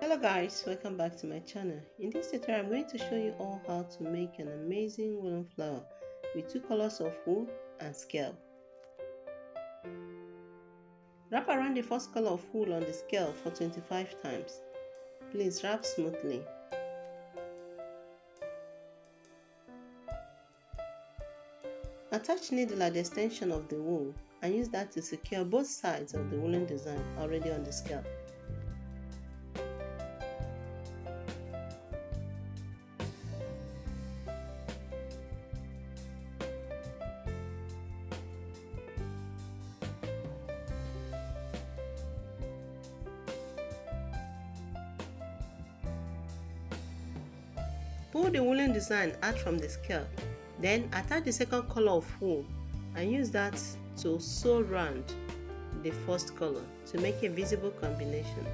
Hello guys, welcome back to my channel. In this tutorial, I'm going to show you all how to make an amazing woolen flower with two colors of wool and scale. Wrap around the first color of wool on the scale for 25 times. Please wrap smoothly. Attach needle at the extension of the wool and use that to secure both sides of the woolen design already on the scale. Pull the woolen design out from the scale, then attach the second color of wool and use that to sew round the first color to make a visible combination.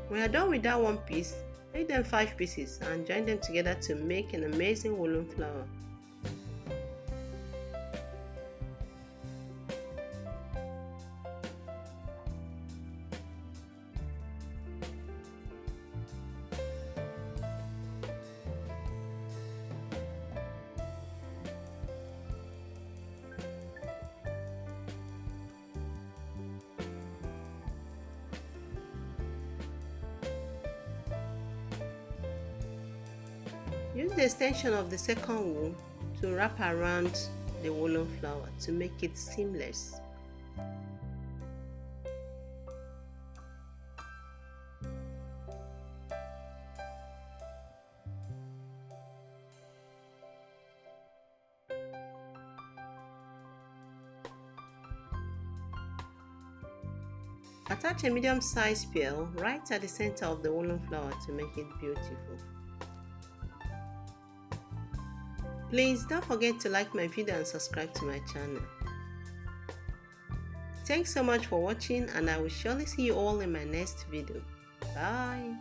When you're done with that one piece, make them 5 pieces and join them together to make an amazing woolen flower. Use the extension of the second wool to wrap around the woolen flower to make it seamless. Attach a medium-sized pearl right at the center of the woolen flower to make it beautiful. Please don't forget to like my video and subscribe to my channel. Thanks so much for watching, and I will surely see you all in my next video. Bye.